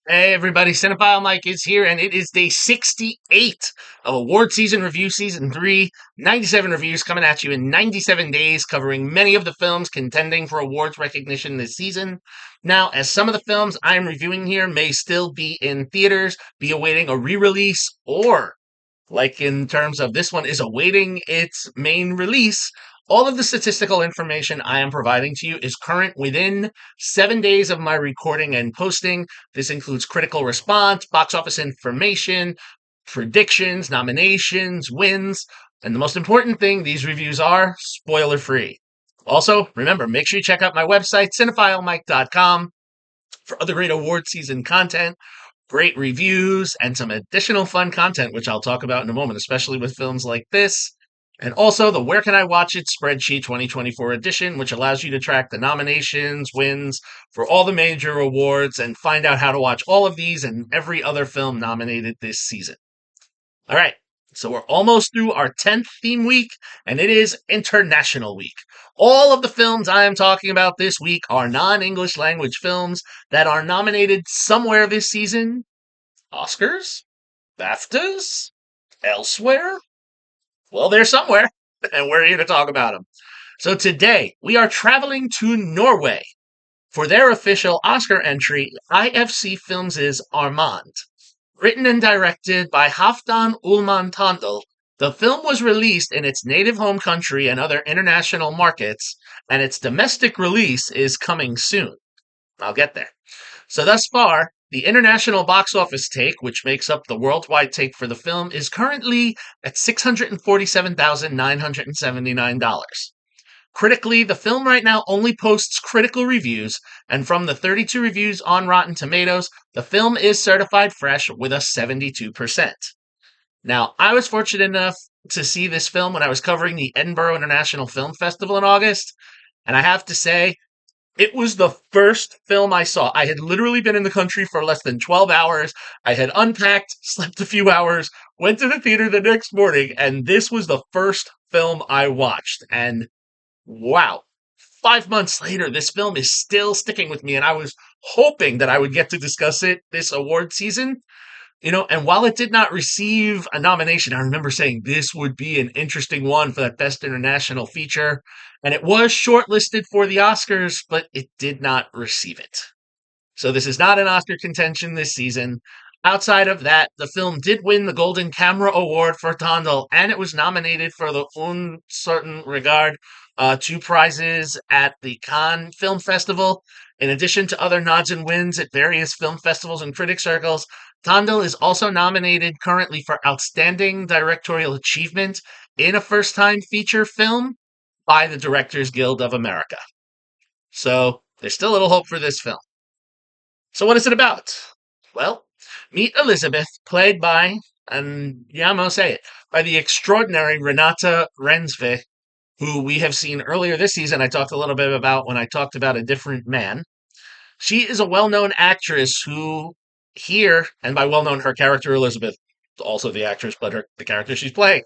Hey everybody, Cinephile Mike is here, and it is day 68 of Award Season Review Season 3. 97 reviews coming at you in 97 days, covering many of the films contending for awards recognition this season. Now, as some of the films I'm reviewing here may still be in theaters, be awaiting a re-release, or like in terms of this one, is awaiting its main release. All of the statistical information I am providing to you is current within 7 days of my recording and posting. This includes critical response, box office information, predictions, nominations, wins, and the most important thing, these reviews are spoiler free. Also, remember, make sure you check out my website, cinephilemike.com, for other great award season content, great reviews, and some additional fun content, which I'll talk about in a moment, especially with films like this. And also the Where Can I Watch It spreadsheet 2024 edition, which allows you to track the nominations, wins for all the major awards and find out how to watch all of these and every other film nominated this season. All right. So we're almost through our 10th theme week, and it is International Week. All of the films I am talking about this week are non-English language films that are nominated somewhere this season. Oscars? BAFTAs? Elsewhere? Well, they're somewhere, and we're here to talk about them. So today, we are traveling to Norway. For their official Oscar entry, IFC Films' Armand. Written and directed by Halfdan Ullmann Tøndel, the film was released in its native home country and other international markets, and its domestic release is coming soon. I'll get there. So thus far, the international box office take, which makes up the worldwide take for the film, is currently at $647,979. Critically, the film right now only posts critical reviews, and from the 32 reviews on Rotten Tomatoes, the film is certified fresh with a 72%. Now, I was fortunate enough to see this film when I was covering the Edinburgh International Film Festival in August, and I have to say, it was the first film I saw. I had literally been in the country for less than 12 hours. I had unpacked, slept a few hours, went to the theater the next morning, and this was the first film I watched. And wow, 5 months later, this film is still sticking with me, and I was hoping that I would get to discuss it this award season. And while it did not receive a nomination, I remember saying this would be an interesting one for that Best International Feature. And it was shortlisted for the Oscars, but it did not receive it. So this is not an Oscar contention this season. Outside of that, the film did win the Golden Camera Award for Tondel, and it was nominated for the Un Certain Regard, two prizes at the Cannes Film Festival. In addition to other nods and wins at various film festivals and critic circles, Tondel is also nominated currently for Outstanding Directorial Achievement in a first-time feature film by the Directors Guild of America. So there's still a little hope for this film. So what is it about? Well, meet Elizabeth, played by, and yeah, I'm going to say it, by the extraordinary Renata Rensve, who we have seen earlier this season. I talked a little bit about when I talked about A Different Man. She is a well-known actress who here, and by well-known, her character Elizabeth, also the actress, but the character she's playing,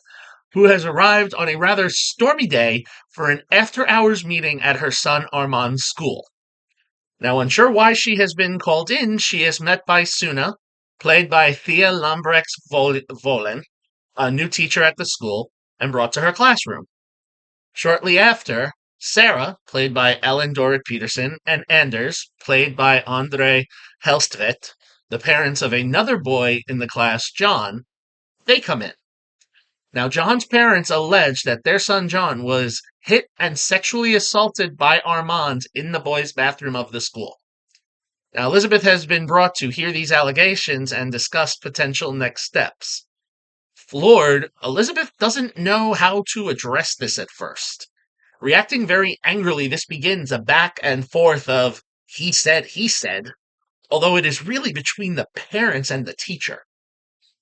who has arrived on a rather stormy day for an after-hours meeting at her son Armand's school. Now, unsure why she has been called in, she is met by Suna, played by Thea Lambrecht Volen, a new teacher at the school, and brought to her classroom. Shortly after, Sarah, played by Ellen Dorrit Peterson, and Anders, played by Andre Helstvedt, the parents of another boy in the class, John, they come in. Now, John's parents allege that their son John was hit and sexually assaulted by Armand in the boys' bathroom of the school. Now, Elizabeth has been brought to hear these allegations and discuss potential next steps. Floored, Elizabeth doesn't know how to address this at first. Reacting very angrily, this begins a back and forth of he said, although it is really between the parents and the teacher.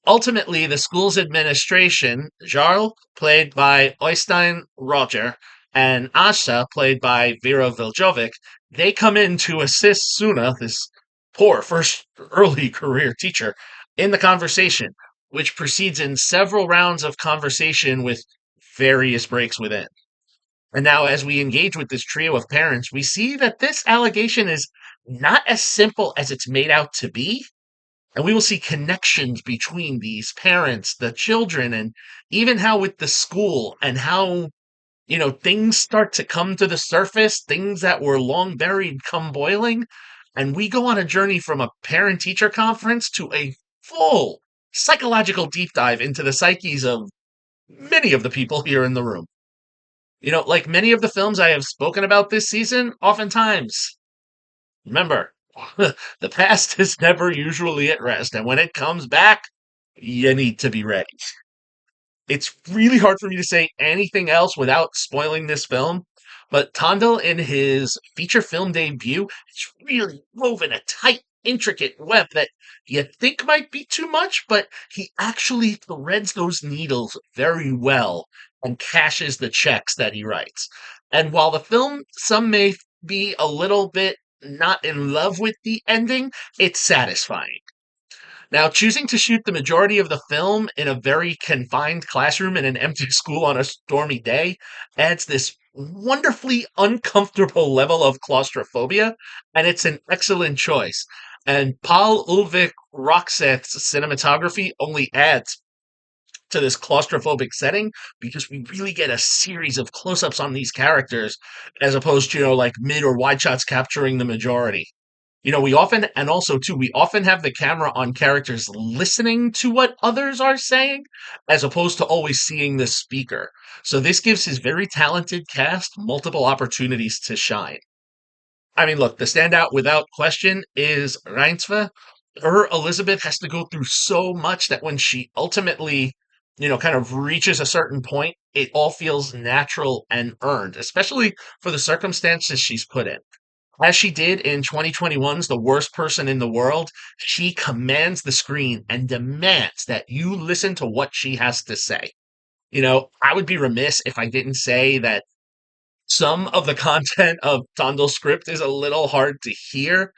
Ultimately, the school's administration, Jarl, played by Oystein Roger, and Asha, played by Vera Viljovic, they come in to assist Suna, this poor first early career teacher, in the conversation, which proceeds in several rounds of conversation with various breaks within. And now, as we engage with this trio of parents, we see that this allegation is not as simple as it's made out to be. And we will see connections between these parents, the children, and even how with the school and how, things start to come to the surface, things that were long buried come boiling. And we go on a journey from a parent teacher conference to a full psychological deep dive into the psyches of many of the people here in the room. Like many of the films I have spoken about this season, oftentimes, remember, the past is never usually at rest. And when it comes back, you need to be ready. It's really hard for me to say anything else without spoiling this film. But Tøndel, in his feature film debut, has really woven a tight, intricate web that you think might be too much, but he actually threads those needles very well and cashes the checks that he writes. And while the film, some may be a little bit not in love with the ending, it's satisfying. Now, choosing to shoot the majority of the film in a very confined classroom in an empty school on a stormy day adds this wonderfully uncomfortable level of claustrophobia, and it's an excellent choice. And Paul Ulvik Roxeth's cinematography only adds to this claustrophobic setting because we really get a series of close-ups on these characters as opposed to, like mid or wide shots capturing the majority. We often, and also too, we often have the camera on characters listening to what others are saying, as opposed to always seeing the speaker. So this gives his very talented cast multiple opportunities to shine. I mean, look, the standout without question is Reinsve. Her Elizabeth has to go through so much that when she ultimately, kind of reaches a certain point, it all feels natural and earned, especially for the circumstances she's put in. As she did in 2021's The Worst Person in the World, she commands the screen and demands that you listen to what she has to say. I would be remiss if I didn't say that some of the content of Tøndel's script is a little hard to hear,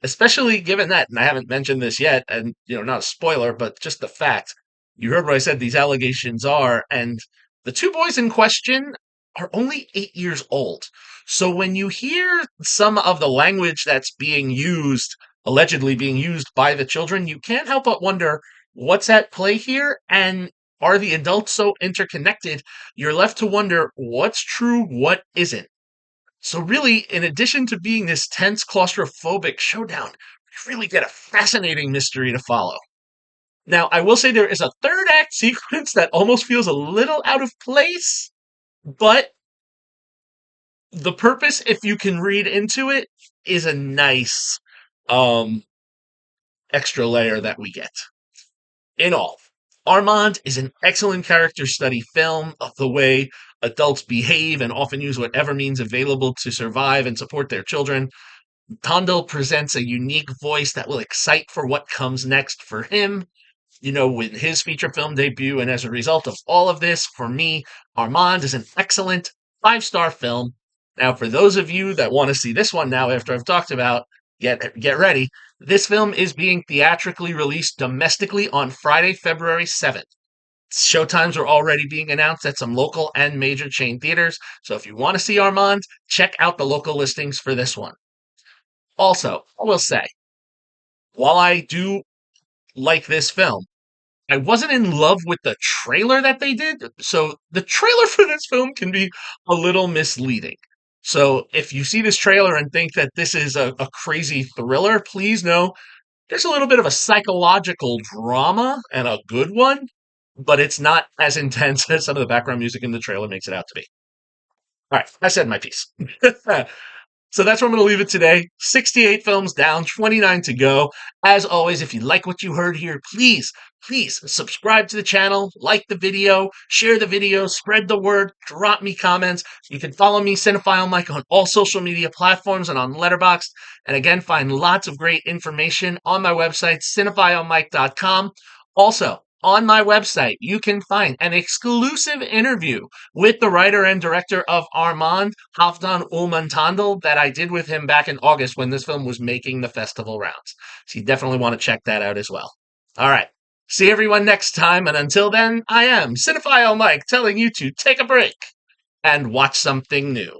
especially given that, and I haven't mentioned this yet, and, not a spoiler, but just the fact. You heard what I said these allegations are, and the two boys in question are only 8 years old. So when you hear some of the language that's being used, allegedly being used by the children, you can't help but wonder what's at play here, and are the adults so interconnected? You're left to wonder what's true, what isn't. So really, in addition to being this tense claustrophobic showdown, we really get a fascinating mystery to follow. Now, I will say there is a third act sequence that almost feels a little out of place, but the purpose, if you can read into it, is a nice um extra layer that we get. In all, Armand is an excellent character study film of the way adults behave and often use whatever means available to survive and support their children. Tøndel presents a unique voice that will excite for what comes next for him, with his feature film debut. And as a result of all of this, for me, Armand is an excellent 5-star film. Now, for those of you that want to see this one now after I've talked about, get ready. This film is being theatrically released domestically on Friday, February 7th. Showtimes are already being announced at some local and major chain theaters. So if you want to see Armand, check out the local listings for this one. Also, I will say, while I do like this film, I wasn't in love with the trailer that they did. So the trailer for this film can be a little misleading. So if you see this trailer and think that this is a crazy thriller, please know there's a little bit of a psychological drama and a good one, but it's not as intense as some of the background music in the trailer makes it out to be. All right, I said my piece. So that's where I'm going to leave it today. 68 films down, 29 to go. As always, if you like what you heard here, please subscribe to the channel, like the video, share the video, spread the word, drop me comments. You can follow me, Cinephile Mike, on all social media platforms and on Letterboxd. And again, find lots of great information on my website, cinephilemike.com. Also, on my website, you can find an exclusive interview with the writer and director of Armand, Halfdan Ullmann that I did with him back in August when this film was making the festival rounds. So you definitely want to check that out as well. All right. See everyone next time, and until then, I am Cinephile Mike telling you to take a break and watch something new.